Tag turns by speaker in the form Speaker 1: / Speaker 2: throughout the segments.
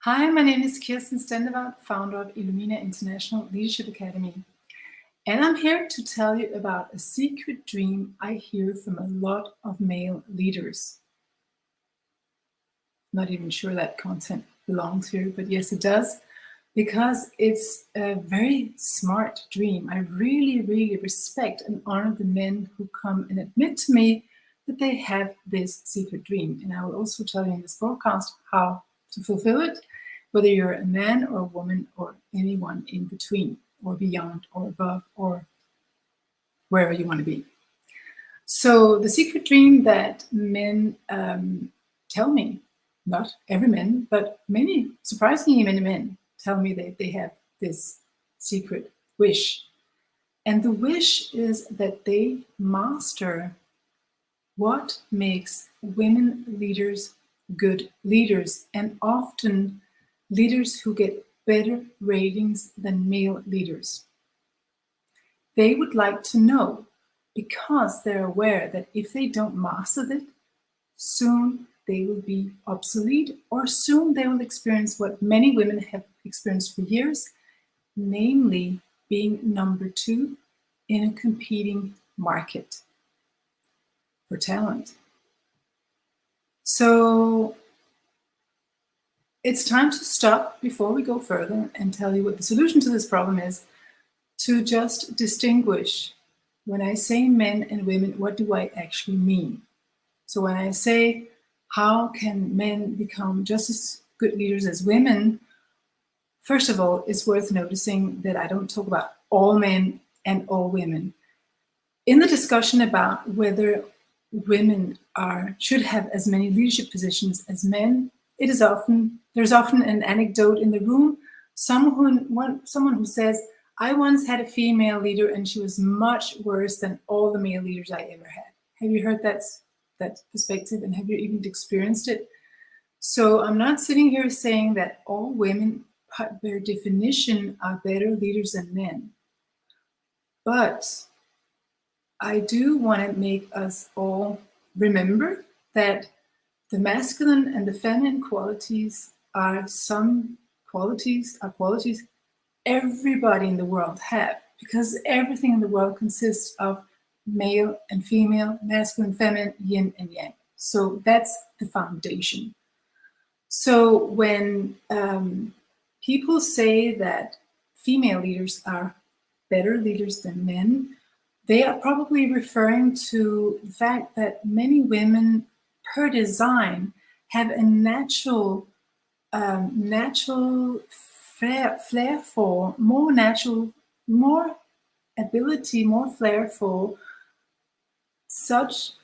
Speaker 1: Hi, my name is Kirsten Stendevald, founder of Illumina International Leadership Academy. And I'm here to tell you about a secret dream I hear from a lot of male leaders. Not even sure that content belongs here, but yes, it does, because it's a very smart dream. I really, really respect and honor the men who come and admit to me that they have this secret dream. And I will also tell you in this broadcast how to fulfill it, whether you're a man or a woman or anyone in between or beyond or above or wherever you want to be. So the secret dream that men tell me, not every man, but many, surprisingly many men tell me that they have this secret wish. And the wish is that they master what makes women leaders good leaders, and often leaders who get better ratings than male leaders. They would like to know, because they're aware that if they don't master it, soon they will be obsolete, or soon they will experience what many women have experienced for years, namely being number two in a competing market for talent. So it's time to stop before we go further and tell you what the solution to this problem is, to just distinguish. When I say men and women, what do I actually mean? So when I say, how can men become just as good leaders as women? First of all, it's worth noticing that I don't talk about all men and all women. In the discussion about whether women should have as many leadership positions as men, there's often an anecdote in the room, someone who says, I once had a female leader and she was much worse than all the male leaders I ever had. Have you heard that perspective, and have you even experienced it? So I'm not sitting here saying that all women, by their definition, are better leaders than men. But I do want to make us all remember that the masculine and the feminine qualities are qualities everybody in the world have, because everything in the world consists of male and female, masculine, feminine, yin and yang. So that's the foundation. So when people say that female leaders are better leaders than men, they are probably referring to the fact that many women, per design, have a natural flair for more ability, more flair for such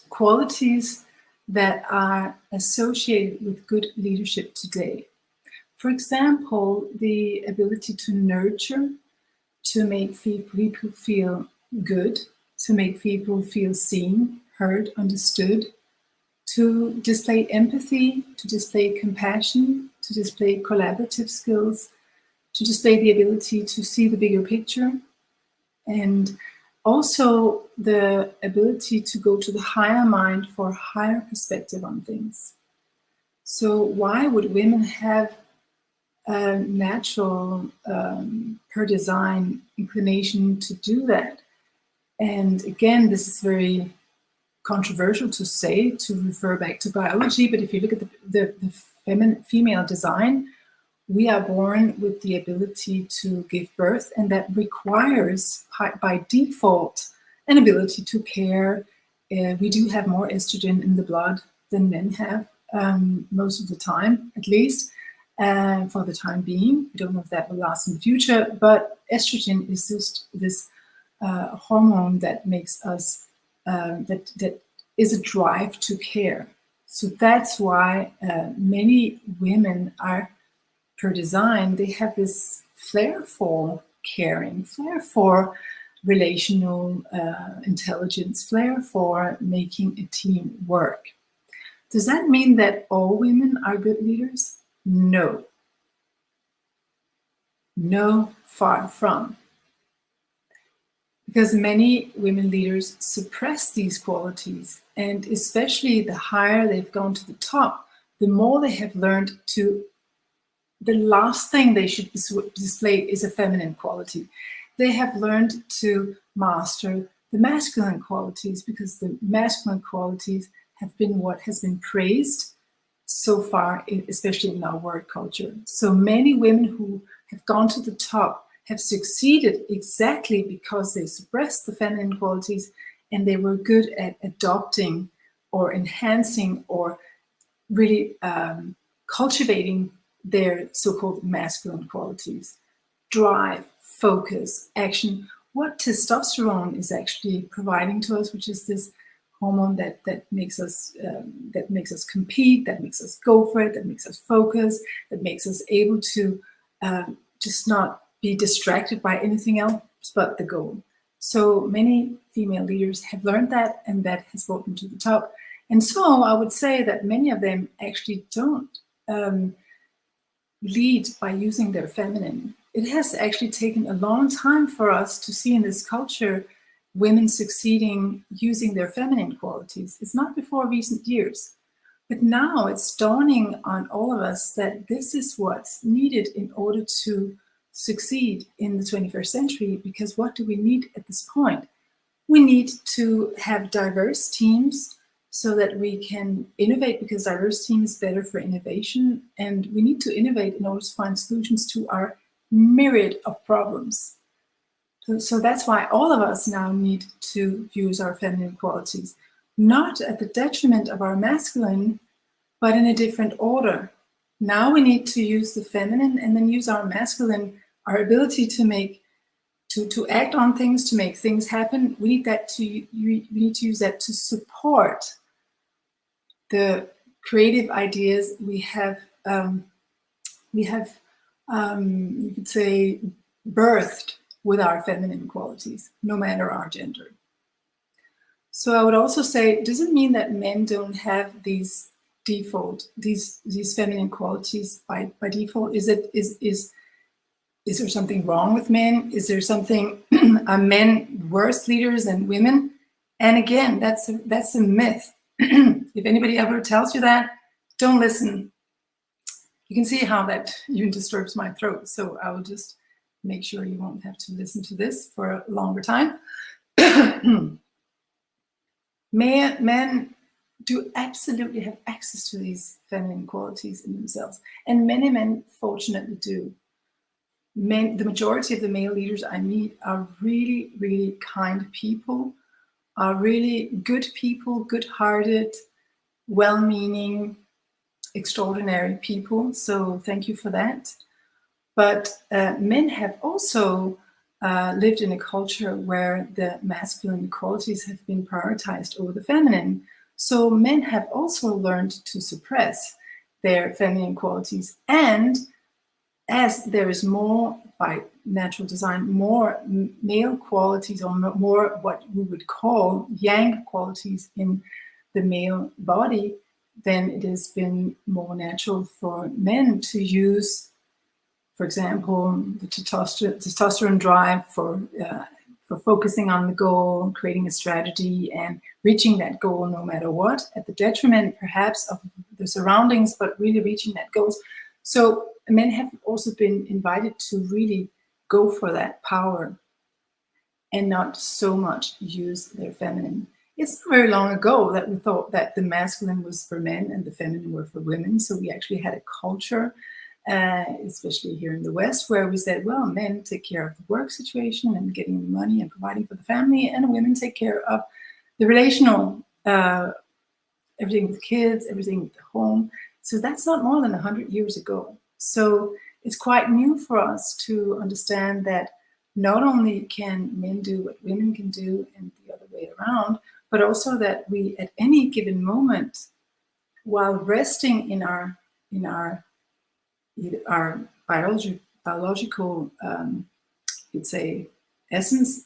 Speaker 1: qualities that are associated with good leadership today. For example, the ability to nurture, to make people feel good, to make people feel seen, heard, understood, to display empathy, to display compassion, to display collaborative skills, to display the ability to see the bigger picture, and also the ability to go to the higher mind for higher perspective on things. So why would women have a natural, per design, inclination to do that? And again, this is very controversial to say, to refer back to biology, but if you look at the female design, we are born with the ability to give birth, and that requires, by default, an ability to care. We do have more estrogen in the blood than men have, most of the time, at least, for the time being. We don't know if that will last in the future, but estrogen is just this hormone that makes us, that is a drive to care. So that's why many women are, per design, they have this flair for caring, flair for relational intelligence, flair for making a team work. Does that mean that all women are good leaders? No. No, far from. Because many women leaders suppress these qualities, and especially the higher they've gone to the top, the more they have learned to, the last thing they should display is a feminine quality. They have learned to master the masculine qualities, because the masculine qualities have been what has been praised so far, especially in our work culture. So many women who have gone to the top have succeeded exactly because they suppressed the feminine qualities, and they were good at adopting or enhancing or really cultivating their so-called masculine qualities: drive, focus, action. What testosterone is actually providing to us, which is this hormone that makes us compete, that makes us go for it, that makes us focus, that makes us able to just not be distracted by anything else but the goal. So many female leaders have learned that, and that has brought them to the top. And so I would say that many of them actually don't lead by using their feminine. It has actually taken a long time for us to see in this culture women succeeding using their feminine qualities. It's not before recent years. But now it's dawning on all of us that this is what's needed in order to succeed in the 21st century. Because what do we need at this point? We need to have diverse teams so that we can innovate, because diverse team is better for innovation. And we need to innovate in order to find solutions to our myriad of problems. So that's why all of us now need to use our feminine qualities, not at the detriment of our masculine, but in a different order. Now we need to use the feminine and then use our masculine, our ability to act on things, to make things happen. We need to use that to support the creative ideas we have. You could say, birthed with our feminine qualities, no matter our gender. So I would also say, does it mean that men don't have these feminine qualities by default? Is there something wrong with men? Is there something, are men worse leaders than women? And again, that's a myth. If anybody ever tells you that, don't listen. You can see how that even disturbs my throat. So I will just make sure you won't have to listen to this for a longer time. Men do absolutely have access to these feminine qualities in themselves. And many men fortunately do. The majority of the male leaders I meet are really, really kind people, are really good people, good-hearted, well-meaning, extraordinary people. So thank you for that. But men have also lived in a culture where the masculine qualities have been prioritized over the feminine. So men have also learned to suppress their feminine qualities. And as there is more, by natural design, more male qualities, or more what we would call yang qualities in the male body, then it has been more natural for men to use, for example, the testosterone drive for focusing on the goal, creating a strategy, and reaching that goal no matter what, at the detriment perhaps of the surroundings, but really reaching that goal. So men have also been invited to really go for that power and not so much use their feminine. It's not very long ago that we thought that the masculine was for men and the feminine were for women. So we actually had a culture, especially here in the West, where we said, well, men take care of the work situation and getting the money and providing for the family, and women take care of the relational, everything with kids, everything with the home. So that's not more than 100 years ago. So it's quite new for us to understand that not only can men do what women can do and the other way around, but also that we, at any given moment, while resting in our biological, you'd say, essence,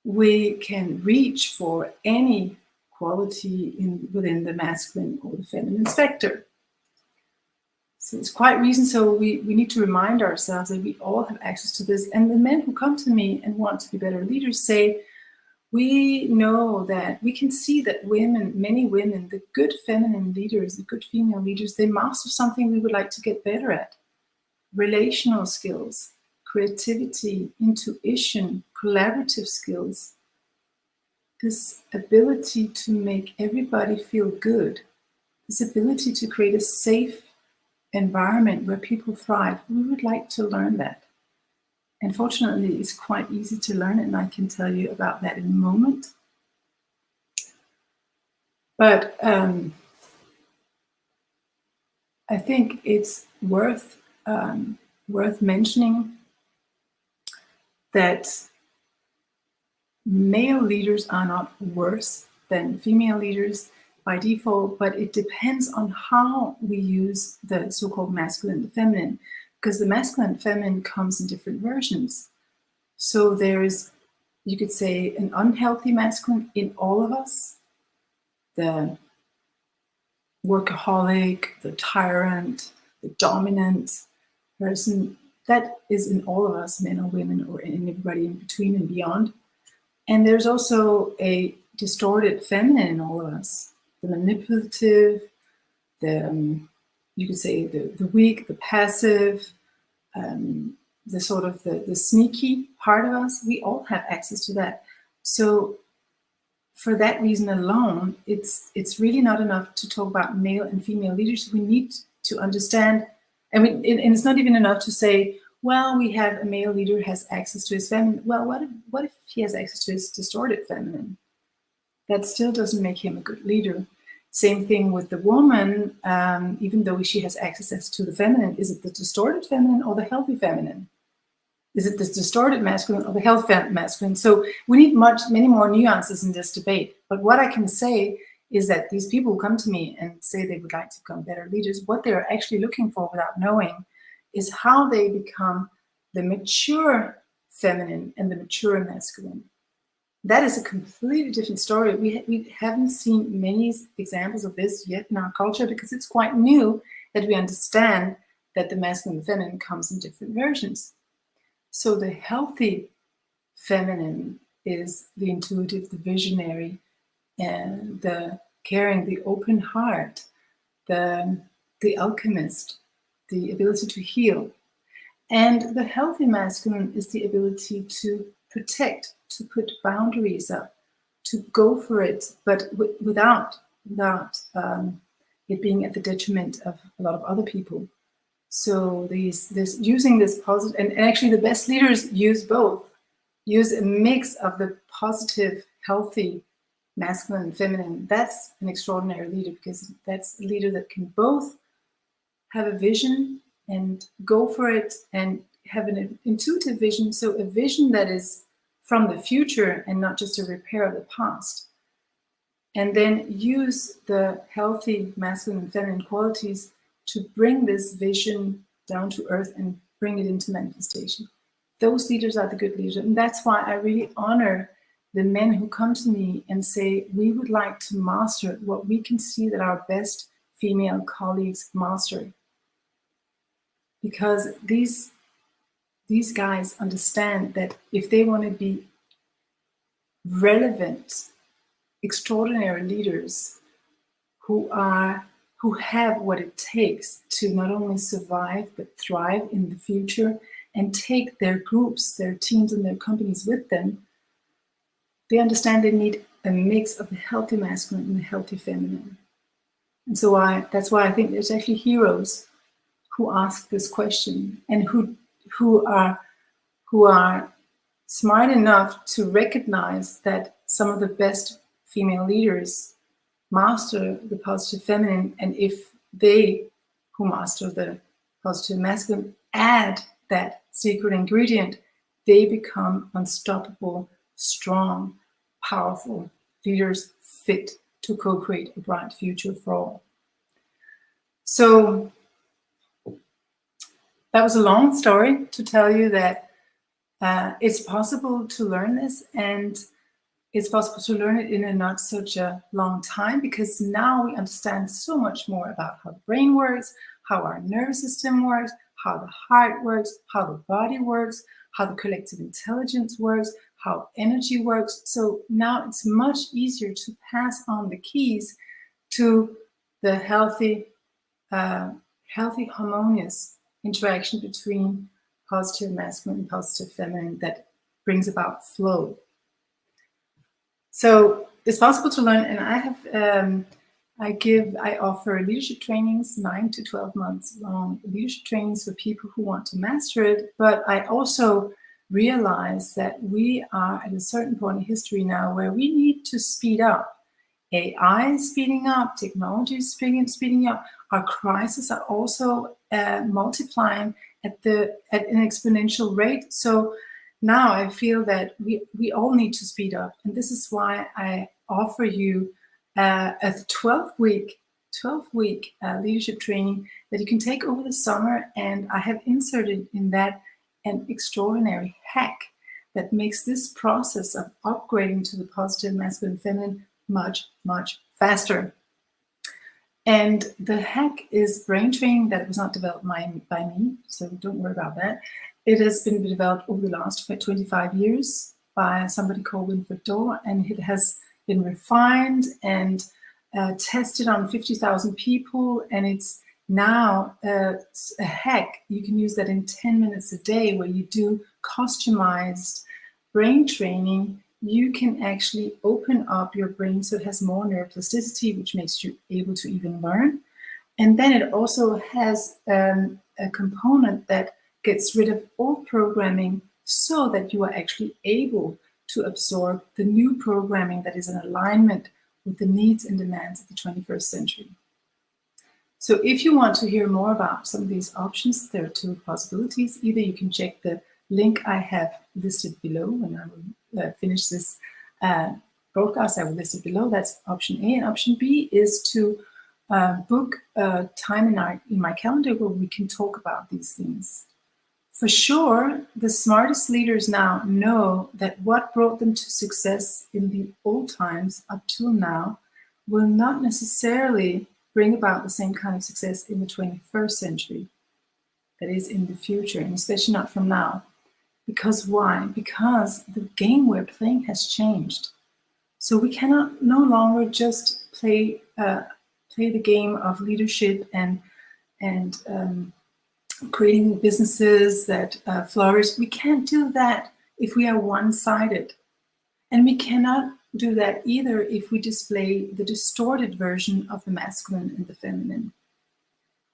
Speaker 1: we can reach for any quality within the masculine or the feminine spectrum. So it's quite recent. So we need to remind ourselves that we all have access to this. And the men who come to me and want to be better leaders say, We know that we can see that women, many women, the good feminine leaders, the good female leaders, they master something we would like to get better at. Relational skills, creativity, intuition, collaborative skills, this ability to make everybody feel good, this ability to create a safe environment where people thrive. We would like to learn that. And fortunately, it's quite easy to learn, and I can tell you about that in a moment. But I think it's worth mentioning that male leaders are not worse than female leaders by default, but it depends on how we use the so-called masculine and feminine, because the masculine and feminine comes in different versions. So there is, you could say, an unhealthy masculine in all of us, the workaholic, the tyrant, the dominant person. That is in all of us, men or women, or in everybody in between and beyond. And there's also a distorted feminine in all of us, the manipulative, the you could say the weak, the passive, the sort of the sneaky part of us. We all have access to that. So for that reason alone, it's really not enough to talk about male and female leaders. We need to understand, and it's not even enough to say, well, we have a male leader who has access to his feminine. Well, what if he has access to his distorted feminine? That still doesn't make him a good leader. Same thing with the woman, even though she has access to the feminine. Is it the distorted feminine or the healthy feminine? Is it the distorted masculine or the healthy masculine? So we need many more nuances in this debate. But what I can say is that these people who come to me and say they would like to become better leaders, what they're actually looking for without knowing is how they become the mature feminine and the mature masculine. That is a completely different story. We haven't seen many examples of this yet in our culture, because it's quite new that we understand that the masculine and feminine comes in different versions. So the healthy feminine is the intuitive, the visionary, and the caring, the open heart, the alchemist, the ability to heal. And the healthy masculine is the ability to protect, to put boundaries up, to go for it, but without it being at the detriment of a lot of other people. So using this positive, and actually the best leaders use both, use a mix of the positive, healthy, masculine and feminine. That's an extraordinary leader, because that's a leader that can both have a vision and go for it, and have an intuitive vision. So a vision that is from the future and not just a repair of the past. And then use the healthy masculine and feminine qualities to bring this vision down to earth and bring it into manifestation. Those leaders are the good leaders. And that's why I really honor the men who come to me and say, we would like to master what we can see that our best female colleagues master. Because these guys understand that if they want to be relevant, extraordinary leaders who have what it takes to not only survive but thrive in the future and take their groups, their teams, and their companies with them, they understand they need a mix of the healthy masculine and the healthy feminine. And so that's why I think there's actually heroes who ask this question, and who are smart enough to recognize that some of the best female leaders master the positive feminine, and if they who master the positive masculine add that secret ingredient, they become unstoppable, strong, powerful leaders fit to co-create a bright future for all. So that was a long story to tell you that it's possible to learn this, and it's possible to learn it in a not such a long time, because now we understand so much more about how the brain works, how our nervous system works, how the heart works, how the body works, how the collective intelligence works, how energy works. So now it's much easier to pass on the keys to the healthy, harmonious interaction between positive masculine and positive feminine that brings about flow. So it's possible to learn, and I have I offer leadership trainings, 9 to 12 months long leadership trainings for people who want to master it. But I also realize that we are at a certain point in history now where we need to speed up. AI is speeding up, technology is speeding up. Our crises are also multiplying at an exponential rate. So now I feel that we all need to speed up. And this is why I offer you a 12-week leadership training that you can take over the summer. And I have inserted in that an extraordinary hack that makes this process of upgrading to the positive masculine feminine much, much faster. And the hack is brain training that was not developed by me, so don't worry about that. It has been developed over the last 25 years by somebody called Winfried Dorr, and it has been refined and tested on 50,000 people, and it's now a hack. You can use that in 10 minutes a day where you do customized brain training. You can actually open up your brain so it has more neuroplasticity, which makes you able to even learn. And then it also has a component that gets rid of old programming so that you are actually able to absorb the new programming that is in alignment with the needs and demands of the 21st century. So if you want to hear more about some of these options, there are two possibilities. Either you can check the link I have listed below. When I will finish this broadcast, I will list it below. That's option A. And option B is to book time in my calendar where we can talk about these things. For sure, the smartest leaders now know that what brought them to success in the old times up till now will not necessarily bring about the same kind of success in the 21st century, that is in the future, and especially not from now. Because why? Because the game we're playing has changed. So we cannot no longer just play the game of leadership and creating businesses that flourish. We can't do that if we are one-sided. And we cannot do that either if we display the distorted version of the masculine and the feminine.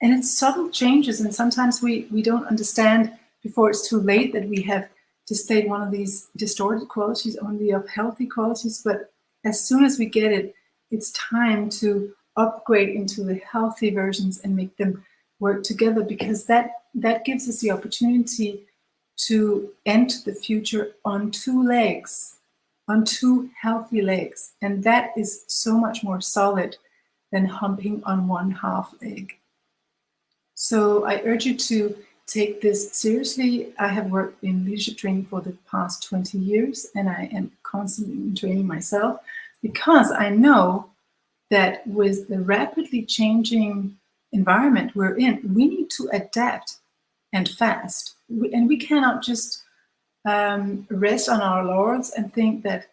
Speaker 1: And it's subtle changes, and sometimes we don't understand before it's too late that we have displayed one of these distorted qualities, only of healthy qualities. But as soon as we get it, it's time to upgrade into the healthy versions and make them work together, because that gives us the opportunity to enter the future on two legs, on two healthy legs. And that is so much more solid than humping on one half leg. So I urge you to take this seriously. I have worked in leadership training for the past 20 years, and I am constantly training myself because I know that with the rapidly changing environment we're in, we need to adapt and fast. And we cannot just rest on our laurels and think that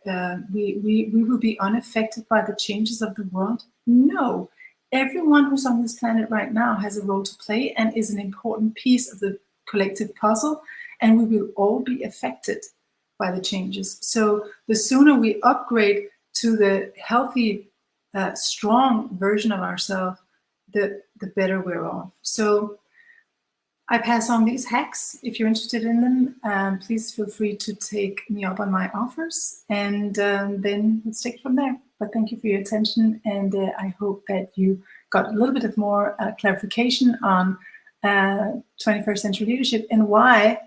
Speaker 1: we will be unaffected by the changes of the world. No, everyone who's on this planet right now has a role to play and is an important piece of the collective puzzle, and we will all be affected by the changes. So the sooner we upgrade to the healthy, strong version of ourselves, the better we're off. So I pass on these hacks. If you're interested in them, please feel free to take me up on my offers, and then let's take it from there. But thank you for your attention, and I hope that you got a little bit of more clarification on 21st century leadership and why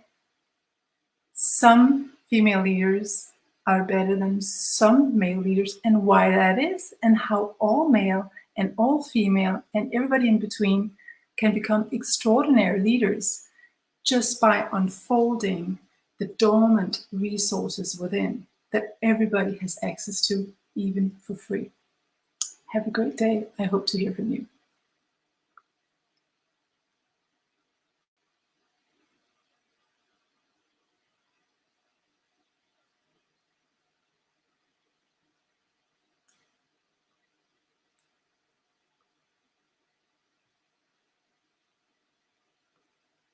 Speaker 1: some female leaders are better than some male leaders, and why that is, and how all male and all female and everybody in between can become extraordinary leaders just by unfolding the dormant resources within that everybody has access to, even for free. Have a great day. I hope to hear from you.